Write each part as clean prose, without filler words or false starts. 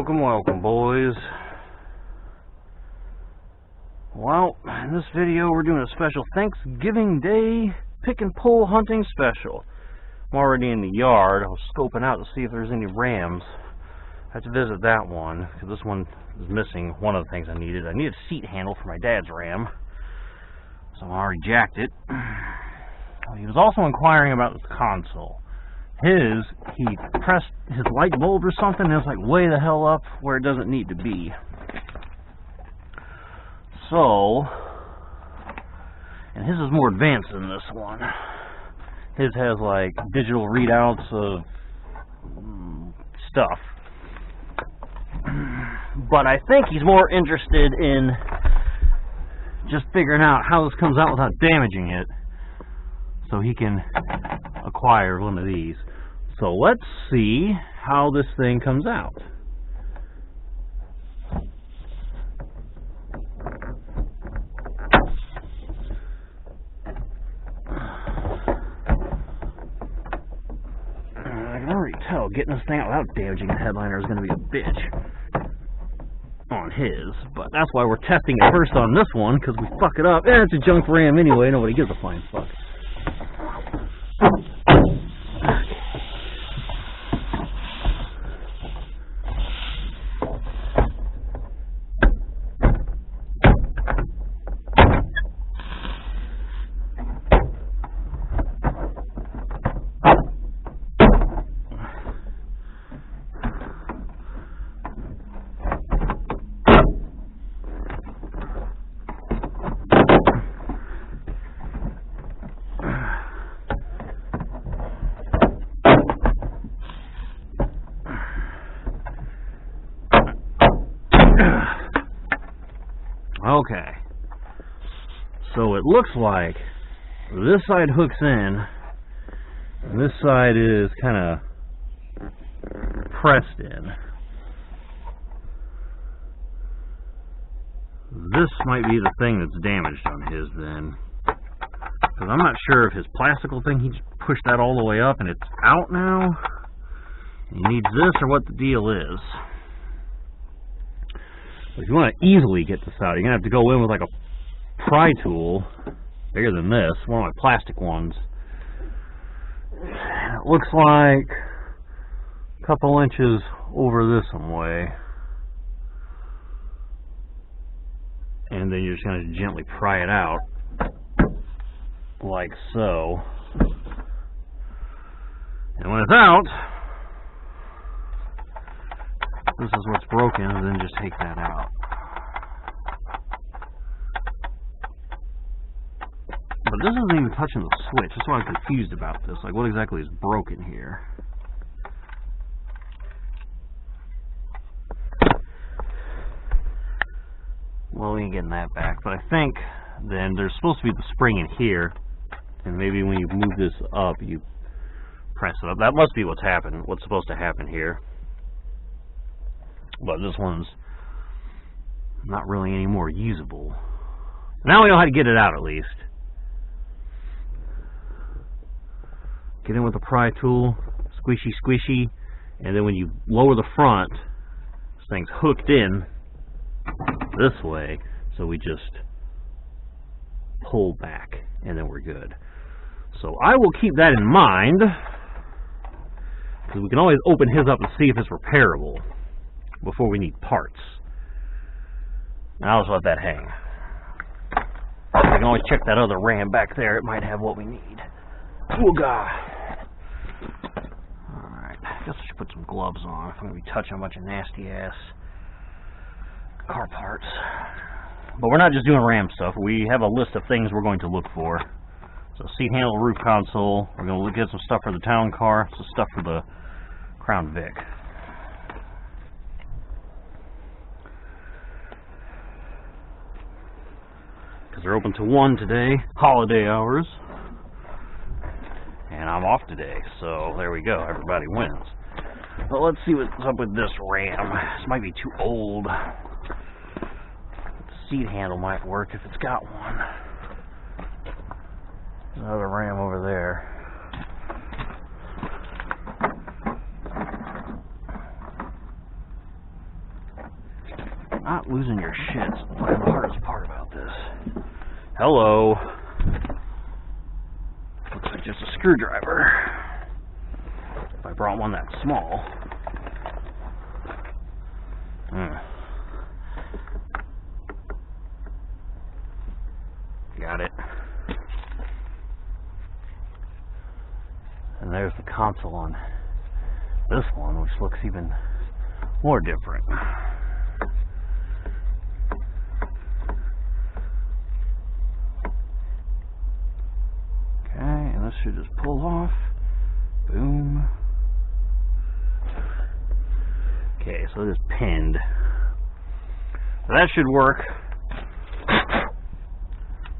Welcome, welcome, boys. Well, in this video we're doing a special Thanksgiving Day pick and pull hunting special. I'm already in the yard. I was scoping out to see if there's any rams. I have to visit that one, because this one is missing one of the things I needed. I needed a seat handle for my dad's ram, so I already jacked it. He was also inquiring about this console. He pressed his light bulb or something, and it was like way the hell up where it doesn't need to be. So, and his is more advanced than this one. His has like digital readouts of stuff. But I think he's more interested in just figuring out how this comes out without damaging it, so he can acquire one of these. So let's see how this thing comes out. I can already tell getting this thing out without damaging the headliner is going to be a bitch on his, but that's why we're testing it first on this one, because we fuck it up. It's a junk ram anyway, nobody gives a flying fuck. Okay, so it looks like this side hooks in, and this side is kind of pressed in. This might be the thing that's damaged on his then, because I'm not sure if his plastical thing, he just pushed that all the way up and it's out now. He needs this or what the deal is. If you want to easily get this out, you're going to have to go in with like a pry tool bigger than this, one of my plastic ones. It looks like a couple inches over this way. And then you're just going to gently pry it out, like so. And when it's out, this is what's broken, and then just take that out. But this isn't even touching the switch. That's why I'm confused about this. Like, what exactly is broken here? Well, we ain't getting that back. But I think then there's supposed to be the spring in here, and maybe when you move this up, you press it up. That must be what's happened. What's supposed to happen here. But this one's not really any more usable. Now we know how to get it out, at least. Get in with the pry tool, squishy, squishy, and then when you lower the front, this thing's hooked in this way, so we just pull back, and then we're good. So I will keep that in mind, because we can always open his up and see if it's repairable before we need parts. And I'll just let that hang. We can always check that other ram back there. It might have what we need. Oh god. Alright, I guess I should put some gloves on if I'm going to be touching a bunch of nasty ass car parts. But we're not just doing ram stuff. We have a list of things we're going to look for. So seat handle, roof console. We're going to get some stuff for the town car, some stuff for the Crown Vic. Because they're open to 1 today, holiday hours, and I'm off today, so there we go, everybody wins. But let's see what's up with this ram. This might be too old. The seat handle might work if it's got one. Another ram over there. Losing your shit's probably the hardest part about this. Hello. Looks like just a screwdriver. If I brought one that small. Got it. And there's the console on this one, which looks even more different. Okay, and this should just pull off. Boom. Okay, so it is pinned. So that should work.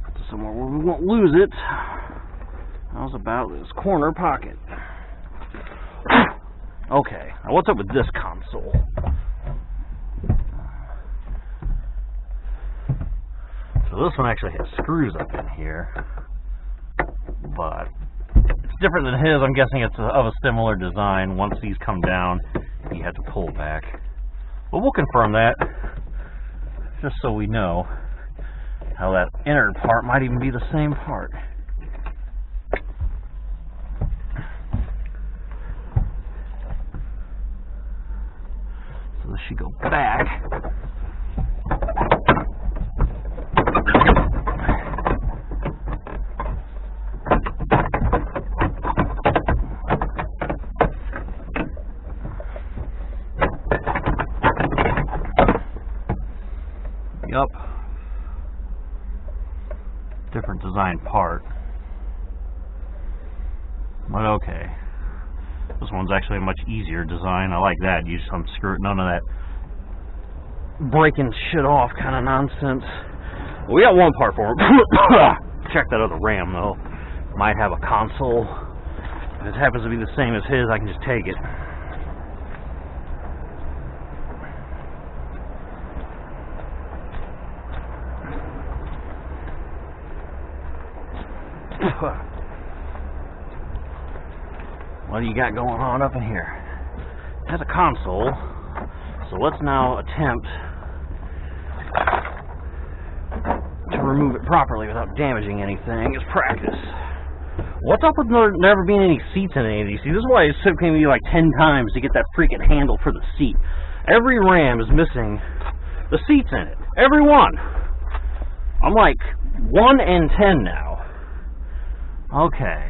Put this somewhere where we won't lose it. How's about this corner pocket? Okay, now what's up with this console? So this one actually has screws up in here, but it's different than his. I'm guessing it's of a similar design. Once these come down, you have to pull back. But we'll confirm that, just so we know how that inner part might even be the same part. So this should go back. Yup. Different design part. But okay. This one's actually a much easier design. I like that. You just unscrew it. None of that breaking shit off kind of nonsense. Well, we got one part for him. Check that other RAM though. Might have a console. If it happens to be the same as his, I can just take it. What do you got going on up in here? It has a console, so let's now attempt to remove it properly without damaging anything as practice. What's up with never being any seats in any of these? See, this is why it took me like 10 times to get that freaking handle for the seat. Every Ram is missing the seats in it. Every one. I'm like 1 in 10 now. Okay.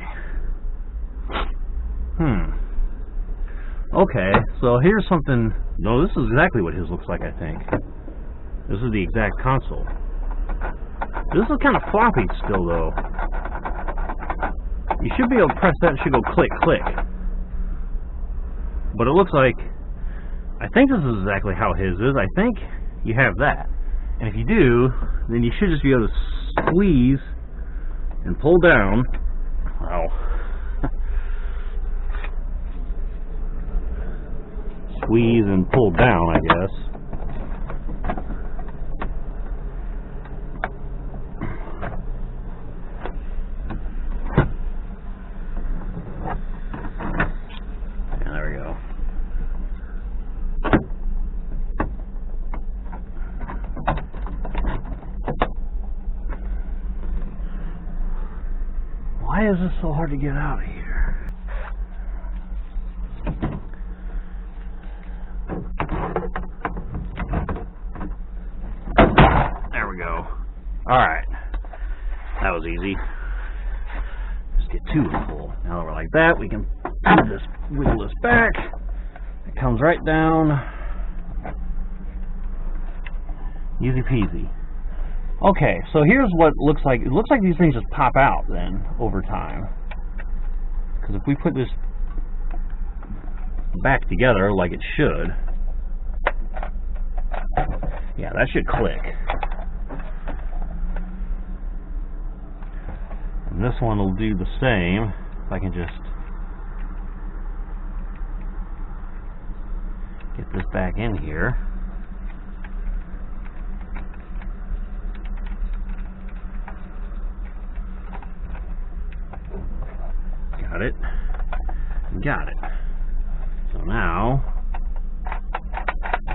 Okay, so here's something. No, this is exactly what his looks like, I think. This is the exact console. This is kind of floppy still, though. You should be able to press that and it should go click, click. But it looks like, I think this is exactly how his is. I think you have that. And if you do, then you should just be able to squeeze and pull down. Wow. Squeeze and pull down, I guess. And there we go. Why is this so hard to get out of here? Alright, that was easy. Just get two to pull. Now that we're like that, we can just wiggle this back. It comes right down. Easy peasy. Okay, so here's what it looks like. It looks like these things just pop out then over time. Because if we put this back together like it should, yeah, that should click. And this one will do the same. If I can just get this back in here. Got it. Got it. So now,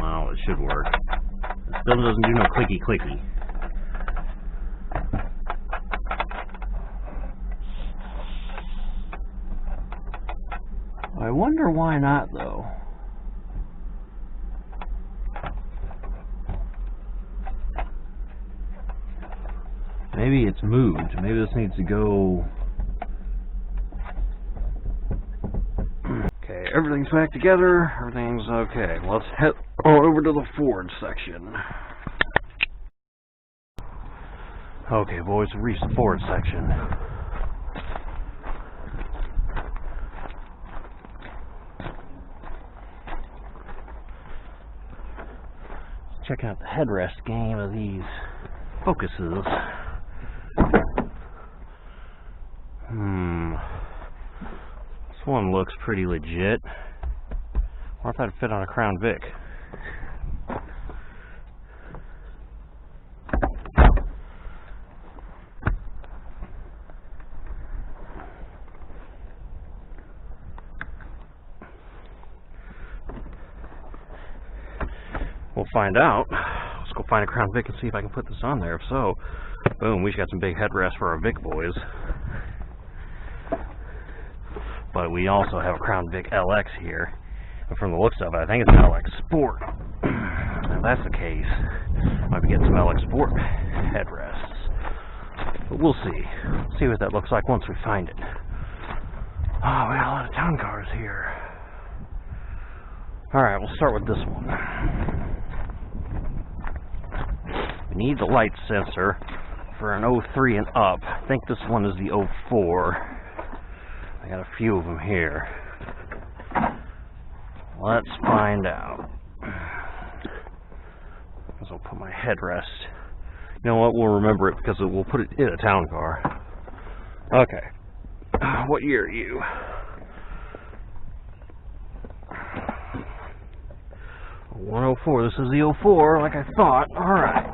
well, it should work. This Still doesn't do no clicky clicky. I wonder why not, though. Maybe it's moved. Maybe this needs to go... Okay, everything's back together. Everything's okay. Let's head on over to the Ford section. Okay, boys, we reached the Ford section. Checking out the headrest game of these Focuses. This one looks pretty legit. What if I'd fit on a Crown Vic? We'll find out. Let's go find a Crown Vic and see if I can put this on there. If so, boom, we just got some big headrests for our Vic boys. But we also have a Crown Vic LX here. And from the looks of it, I think it's an LX Sport. If that's the case, might be getting some LX Sport headrests. But we'll see. See what that looks like once we find it. Oh, we got a lot of town cars here. Alright, we'll start with this one. We need the light sensor for an 03 and up. I think this one is the 04. I got a few of them here. Let's find out. I'll put my headrest. You know what? We'll remember it because we'll put it in a town car. Okay. What year are you? 104. This is the 04, like I thought. Alright.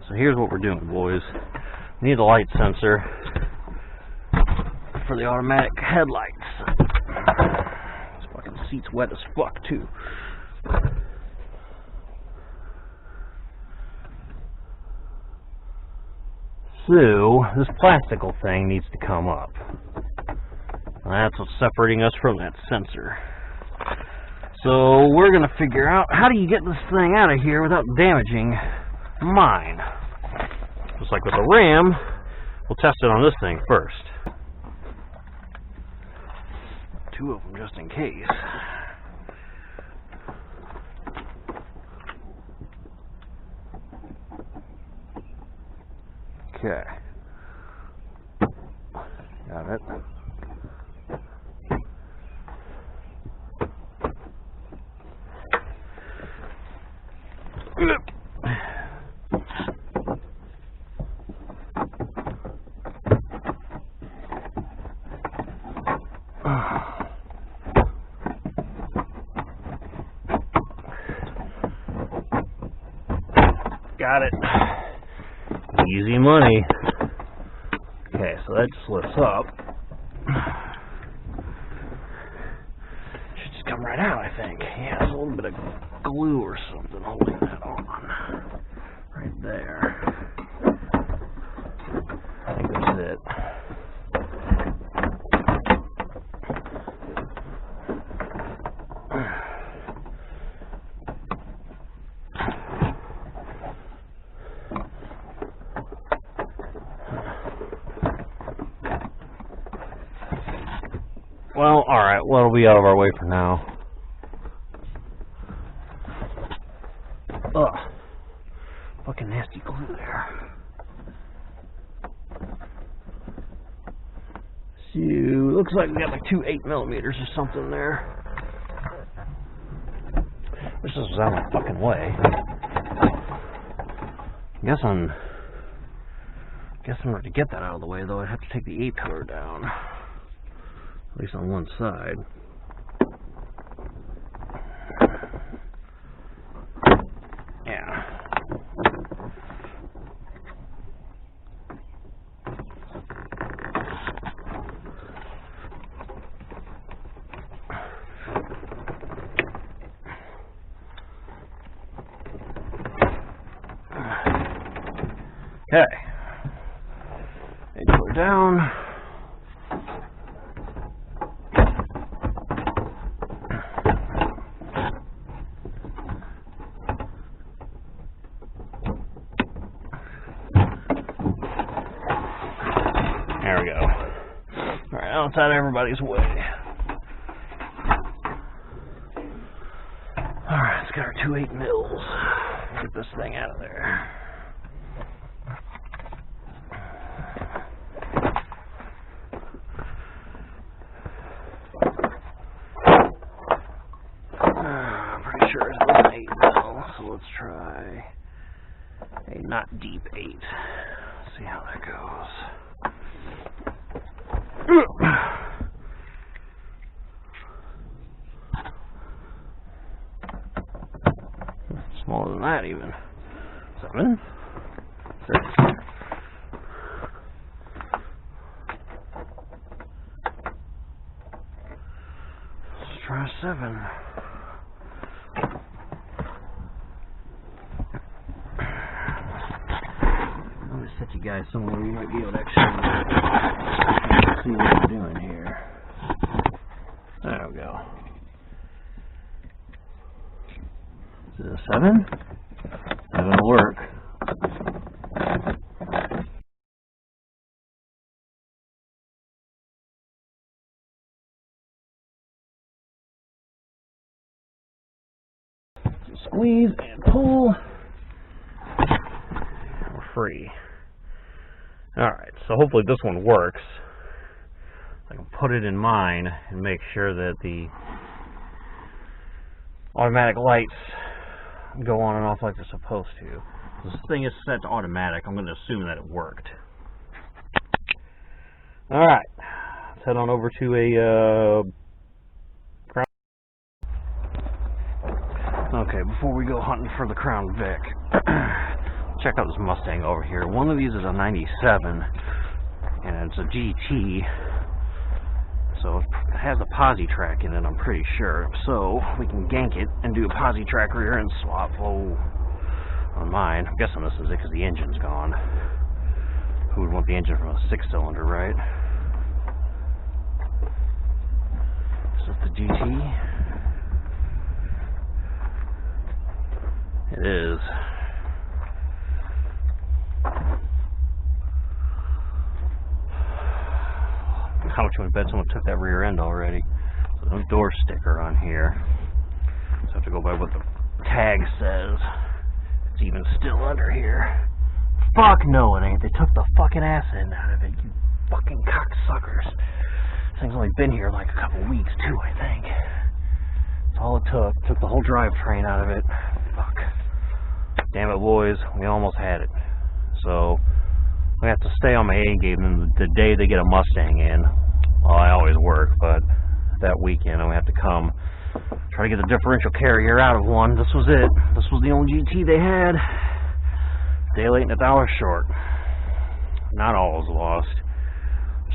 So here's what we're doing, boys. We need a light sensor for the automatic headlights. This fucking seat's wet as fuck, too. So, this plastical thing needs to come up. That's what's separating us from that sensor. So we're going to figure out how do you get this thing out of here without damaging mine. Just like with the Ram, we'll test it on this thing first. Two of them just in case. Okay. Got it. Got it. Easy money. Okay, so that just lifts up. Should just come right out, I think. Yeah, there's a little bit of glue or something holding that on. Right there. I think that's it. Well, alright, well, it'll be out of our way for now. Ugh. Fucking nasty glue there. So, looks like we got like 2 8mm or something there. Wish this was out of my fucking way. I guess in order to get that out of the way, though, I'd have to take the A-pillar down. At least on one side. Yeah. Okay. Cooler down. There we go. Alright, now it's out of everybody's way. Alright, let's get our 2/8 mils. Get this thing out of there. I'm pretty sure it was an 8 mil, so let's try a not deep 8. Let's see how that goes. Smaller than that even. 7. 6. Let's try 7. I'm going to set you guys somewhere where you might be able to actually see what we're doing here. There we go. Is it a 7? 7 will work. Squeeze and pull. We're free. Alright, so hopefully this one works. I can put it in mine and make sure that the automatic lights go on and off like they're supposed to. This thing is set to automatic. I'm going to assume that it worked. Alright, let's head on over to a Crown. Okay, before we go hunting for the Crown Vic, check out this Mustang over here. One of these is a 97, and it's a GT. So it has a posi track in it, I'm pretty sure. So we can gank it and do a posi track rear end swap. Oh, on mine. I'm guessing this is it because the engine's gone. Who would want the engine from a 6-cylinder, right? Is this the GT? It is. How much would I bet someone took that rear end already? So no door sticker on here. So I have to go by what the tag says. It's even still under here. Fuck no, it ain't. They took the fucking ass end out of it, you fucking cocksuckers. This thing's only been here like a couple weeks too, I think. That's all it took. Took the whole drivetrain out of it. Fuck. Damn it, boys. We almost had it. So we have to stay on my A game, and the day they get a Mustang in, well, I always work, but that weekend I have to come try to get the differential carrier out of one. This was it. This was the only GT they had. Day late and $1 short. Not all is lost.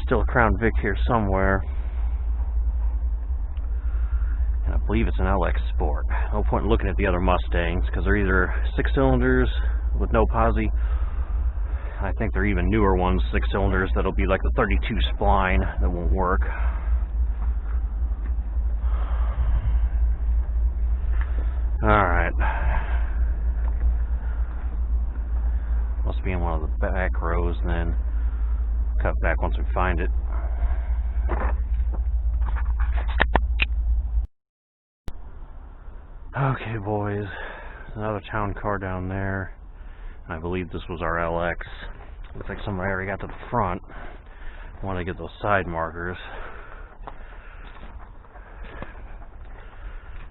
Still a Crown Vic here somewhere. And I believe it's an LX Sport. No point in looking at the other Mustangs, because they're either 6-cylinders with no posi. I think they're even newer ones, 6-cylinders, that'll be like the 32 spline that won't work. Alright. Must be in one of the back rows, and then cut back once we find it. Okay, boys. There's another town car down there. I believe this was our LX. Looks like somebody already got to the front. I want to get those side markers.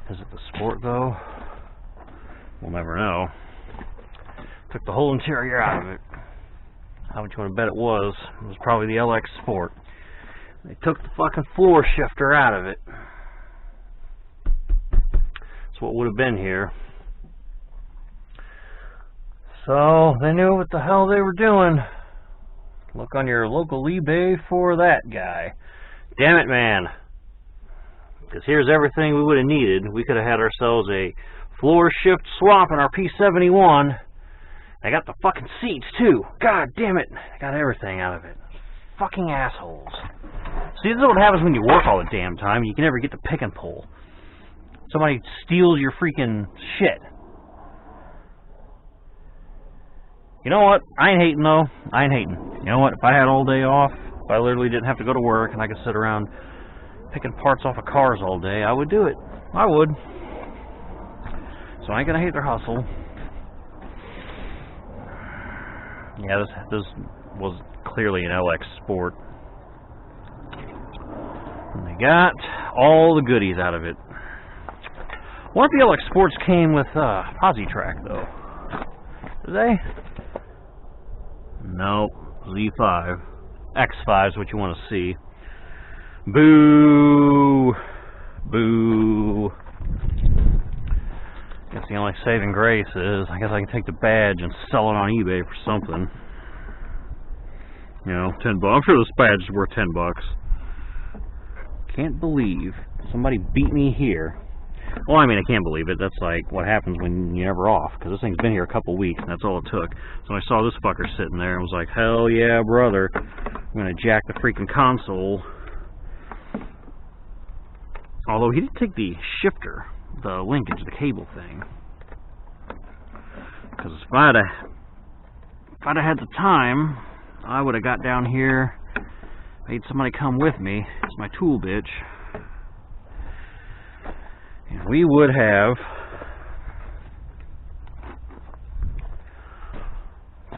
Is it the Sport though? We'll never know. Took the whole interior out of it. How much you want to bet it was? It was probably the LX Sport. They took the fucking floor shifter out of it. That's what would have been here. So they knew what the hell they were doing. Look on your local eBay for that guy. Damn it, man. Because here's everything we would have needed. We could have had ourselves a floor shift swap in our P71 They got the fucking seats, too. God damn it. They got everything out of it. Fucking assholes. See, this is what happens when you work all the damn time. You can never get to pick and pull. Somebody steals your freaking shit. You know what? I ain't hating, though. I ain't hating. You know what? If I had all day off, if I literally didn't have to go to work and I could sit around picking parts off of cars all day, I would do it. I would. So I ain't gonna hate their hustle. Yeah, this was clearly an LX Sport. And they got all the goodies out of it. What if the LX Sports came with Posi Track, though? Did they? Nope. Z5. X5 is what you want to see. Boo! Boo! Guess the only saving grace is, I guess I can take the badge and sell it on eBay for something. You know, $10. I'm sure this badge is worth $10. Can't believe somebody beat me here. Well, I mean, I can't believe it. That's like what happens when you're never off, because this thing's been here a couple weeks, and that's all it took. So I saw this fucker sitting there and was like, hell yeah, brother. I'm going to jack the freaking console. Although he did take the shifter, the linkage, the cable thing. Because if I'd have had the time, I would have got down here, made somebody come with me. It's my tool bitch. And we would have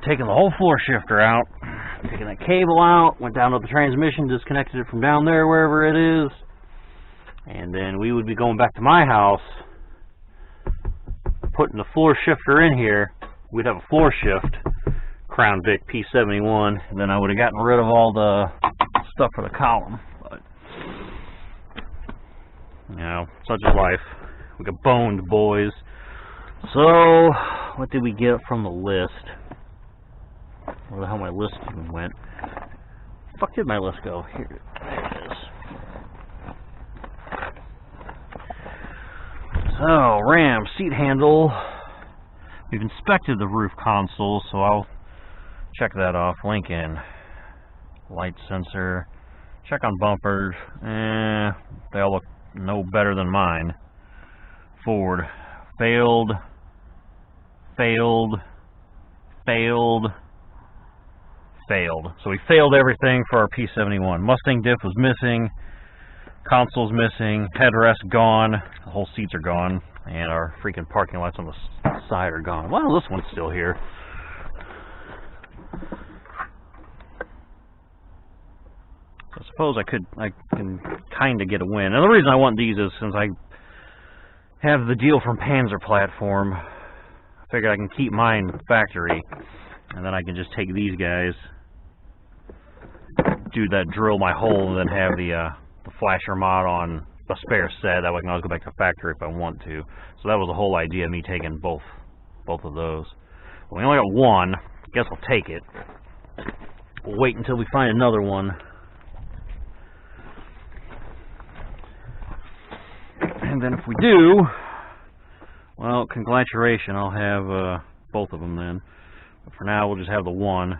taken the whole floor shifter out, taken that cable out, went down to the transmission, disconnected it from down there, wherever it is, and then we would be going back to my house, putting the floor shifter in here. We'd have a floor shift, Crown Vic P71, and then I would have gotten rid of all the stuff for the column. But, you know, such is life. We got boned, boys. So, what did we get from the list? Where the hell my list even went? Where the fuck did my list go? Here it is. So, RAM, seat handle. We've inspected the roof console, so I'll check that off. Lincoln. Light sensor. Check on bumpers. They all look no better than mine. Ford. Failed. Failed. Failed. Failed. So we failed everything for our P71. Mustang diff was missing. Console's missing. Headrest gone. The whole seats are gone. And our freaking parking lights on the side are gone. Well, this one's still here. I suppose I can kind of get a win. And the reason I want these is since I have the deal from Panzer Platform, I figured I can keep mine factory, and then I can just take these guys, do that, drill my hole, and then have the flasher mod on the spare set. That way I can always go back to factory if I want to. So that was the whole idea of me taking both of those. Well, we only got one. I guess I'll take it. We'll wait until we find another one. And then if we do, well, congratulations, I'll have both of them then. But for now, we'll just have the one.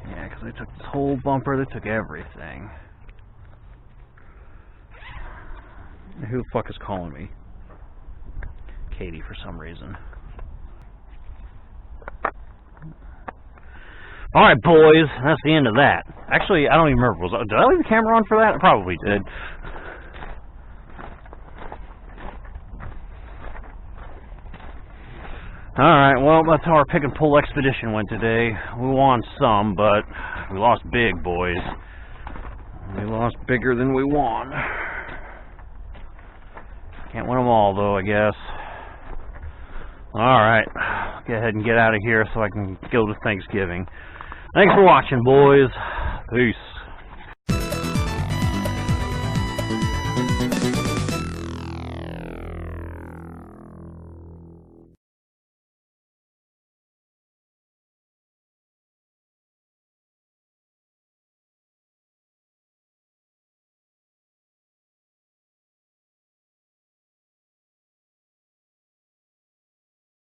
Yeah, because they took this whole bumper, they took everything. Who the fuck is calling me? Katie, for some reason. Alright, boys, that's the end of that. Actually, I don't even remember. Did I leave the camera on for that? I probably did. Alright, well, that's how our pick and pull expedition went today. We won some, but we lost big, boys. We lost bigger than we won. Can't win them all, though, I guess. Alright, go ahead and get out of here so I can go to Thanksgiving. Thanks for watching, boys. Peace.